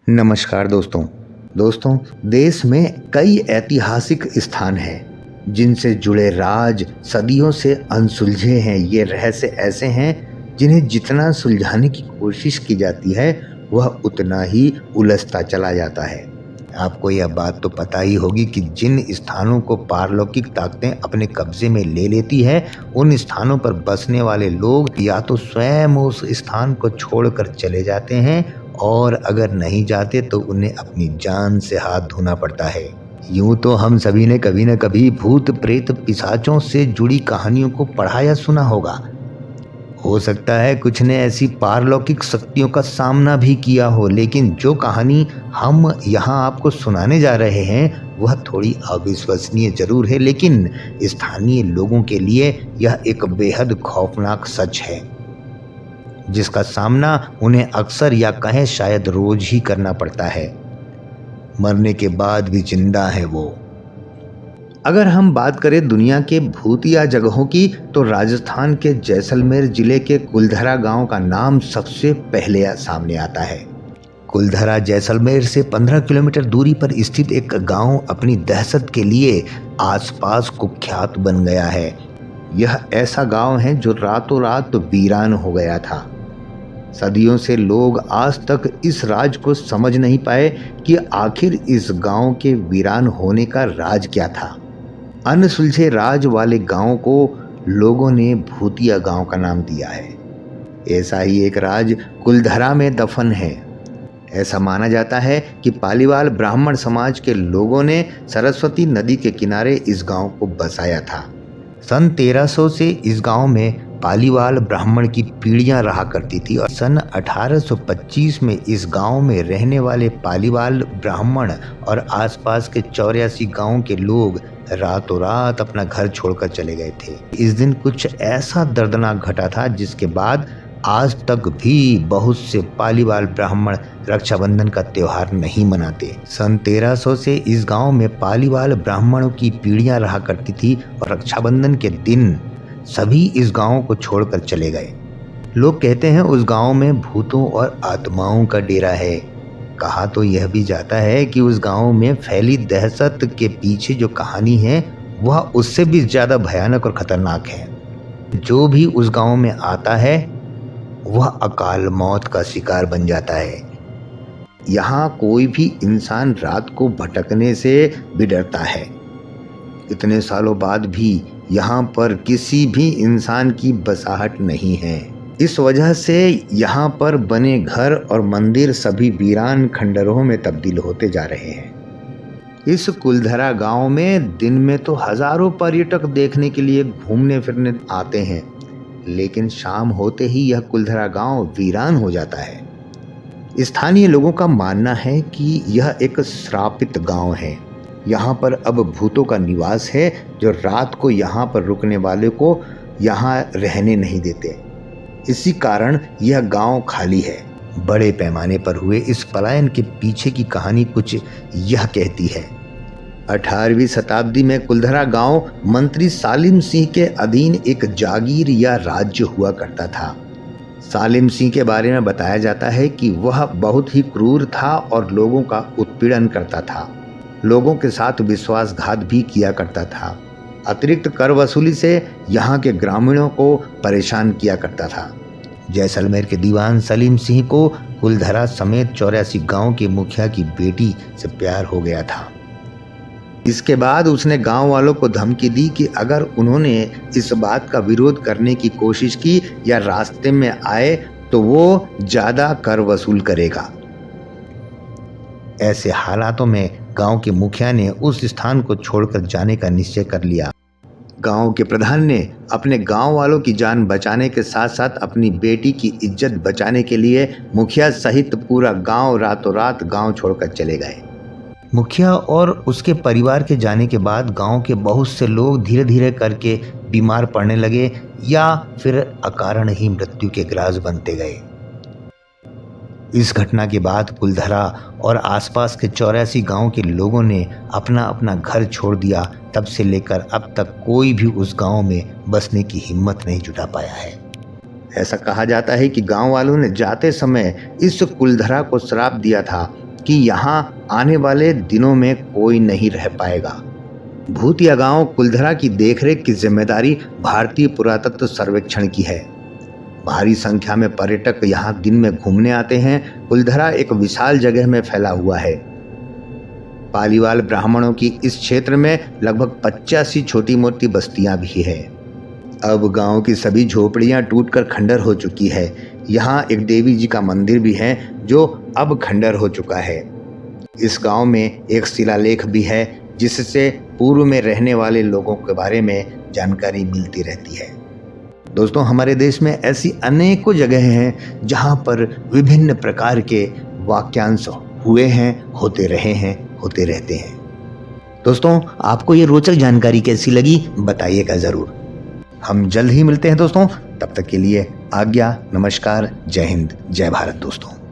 नमस्कार दोस्तों देश में कई ऐतिहासिक स्थान हैं जिनसे जुड़े राज सदियों से अनसुलझे हैं। ये रहस्य ऐसे हैं जिन्हें जितना सुलझाने की कोशिश की जाती है वह उतना ही उलझता चला जाता है। आपको यह बात तो पता ही होगी कि जिन स्थानों को पारलौकिक ताकतें अपने कब्जे में ले लेती है उन स्थानों पर बसने वाले लोग या तो स्वयं उस स्थान को छोड़कर चले जाते हैं और अगर नहीं जाते तो उन्हें अपनी जान से हाथ धोना पड़ता है। यूं तो हम सभी ने कभी न कभी भूत प्रेत पिशाचों से जुड़ी कहानियों को पढ़ा या सुना होगा। हो सकता है कुछ ने ऐसी पारलौकिक शक्तियों का सामना भी किया हो, लेकिन जो कहानी हम यहाँ आपको सुनाने जा रहे हैं वह थोड़ी अविश्वसनीय जरूर है, लेकिन स्थानीय लोगों के लिए यह एक बेहद खौफनाक सच है जिसका सामना उन्हें अक्सर या कहें शायद रोज ही करना पड़ता है। मरने के बाद भी जिंदा है वो। अगर हम बात करें दुनिया के भूतिया जगहों की तो राजस्थान के जैसलमेर जिले के कुलधरा गांव का नाम सबसे पहले सामने आता है। कुलधरा जैसलमेर से 15 किलोमीटर दूरी पर स्थित एक गांव अपनी दहशत के लिए आसपास कुख्यात बन गया है। यह ऐसा गांव है जो रातों रात वीरान हो गया था। सदियों से लोग आज तक इस राज को समझ नहीं पाए कि आखिर इस गांव के वीरान होने का राज क्या था। अनसुलझे राज वाले गांव को लोगों ने भूतिया गांव का नाम दिया है। ऐसा ही एक राज कुलधरा में दफन है। ऐसा माना जाता है कि पालीवाल ब्राह्मण समाज के लोगों ने सरस्वती नदी के किनारे इस गांव को बसाया था। सन 1300 से इस गांव में पालीवाल ब्राह्मण की पीढ़ियां रहा करती थी और सन 1825 में इस गांव में रहने वाले पालीवाल ब्राह्मण और आसपास के 84 गांव के लोग रातों रात अपना घर छोड़कर चले गए थे। इस दिन कुछ ऐसा दर्दनाक घटा था जिसके बाद आज तक भी बहुत से पालीवाल ब्राह्मण रक्षाबंधन का त्योहार नहीं मनाते। सन 1300 से इस गांव में पालीवाल ब्राह्मणों की पीढ़ियां रहा करती थी और रक्षाबंधन के दिन सभी इस गांव को छोड़कर चले गए। लोग कहते हैं उस गांव में भूतों और आत्माओं का डेरा है। कहा तो यह भी जाता है कि उस गांव में फैली दहशत के पीछे जो कहानी है वह उससे भी ज्यादा भयानक और खतरनाक है। जो भी उस गांव में आता है वह अकाल मौत का शिकार बन जाता है। यहाँ कोई भी इंसान रात को भटकने से भी डरता है। इतने सालों बाद भी यहाँ पर किसी भी इंसान की बसाहट नहीं है। इस वजह से यहाँ पर बने घर और मंदिर सभी वीरान खंडरों में तब्दील होते जा रहे हैं। इस कुलधरा गांव में दिन में तो हजारों पर्यटक देखने के लिए घूमने फिरने आते हैं, लेकिन शाम होते ही यह कुलधरा गांव वीरान हो जाता है। स्थानीय लोगों का मानना है कि यह एक श्रापित गांव है। यहाँ पर अब भूतों का निवास है जो रात को यहाँ पर रुकने वाले को यहाँ रहने नहीं देते। इसी कारण यह गांव खाली है। बड़े पैमाने पर हुए इस पलायन के पीछे की कहानी कुछ यह कहती है। 18वीं शताब्दी में कुलधरा गांव मंत्री सालिम सिंह के अधीन एक जागीर या राज्य हुआ करता था। सालिम सिंह के बारे में बताया जाता है कि वह बहुत ही क्रूर था और लोगों का उत्पीड़न करता था। लोगों के साथ विश्वासघात भी किया करता था। अतिरिक्त कर वसूली से यहाँ के ग्रामीणों को परेशान किया करता था। जैसलमेर के दीवान सलीम सिंह को कुलधरा समेत 84 गांव के मुखिया की बेटी से प्यार हो गया था। इसके बाद उसने गांव वालों को धमकी दी कि अगर उन्होंने इस बात का विरोध करने की कोशिश की या रास्ते में आए तो वो ज्यादा कर वसूल करेगा। ऐसे हालातों में गांव के मुखिया ने उस स्थान को छोड़कर जाने का निश्चय कर लिया। गांव के प्रधान ने अपने गांव वालों की जान बचाने के साथ साथ अपनी बेटी की इज्जत बचाने के लिए मुखिया सहित पूरा गांव रातों रात गांव छोड़कर चले गए। मुखिया और उसके परिवार के जाने के बाद गांव के बहुत से लोग धीरे धीरे करके बीमार पड़ने लगे या फिर अकारण ही मृत्यु के ग्रास बनते गए। इस घटना के बाद कुलधरा और आसपास के 84 गांव के लोगों ने अपना अपना घर छोड़ दिया। तब से लेकर अब तक कोई भी उस गांव में बसने की हिम्मत नहीं जुटा पाया है। ऐसा कहा जाता है कि गांव वालों ने जाते समय इस कुलधरा को श्राप दिया था कि यहाँ आने वाले दिनों में कोई नहीं रह पाएगा। भूतिया गांव कुलधरा की देखरेख की जिम्मेदारी भारतीय पुरातत्व सर्वेक्षण की है। भारी संख्या में पर्यटक यहाँ दिन में घूमने आते हैं। कुलधरा एक विशाल जगह में फैला हुआ है। पालीवाल ब्राह्मणों की इस क्षेत्र में लगभग 85 छोटी मोटी बस्तियां भी है। अब गांव की सभी झोपड़ियां टूटकर खंडर हो चुकी है। यहाँ एक देवी जी का मंदिर भी है जो अब खंडर हो चुका है। इस गांव में एक शिलालेख भी है जिससे पूर्व में रहने वाले लोगों के बारे में जानकारी मिलती रहती है। दोस्तों, हमारे देश में ऐसी अनेकों जगह हैं जहां पर विभिन्न प्रकार के वाक्यांश हुए हैं, होते रहे हैं, होते रहते हैं। दोस्तों, आपको ये रोचक जानकारी कैसी लगी बताइएगा ज़रूर। हम जल्द ही मिलते हैं दोस्तों। तब तक के लिए आज्ञा, नमस्कार, जय हिंद, जय भारत दोस्तों।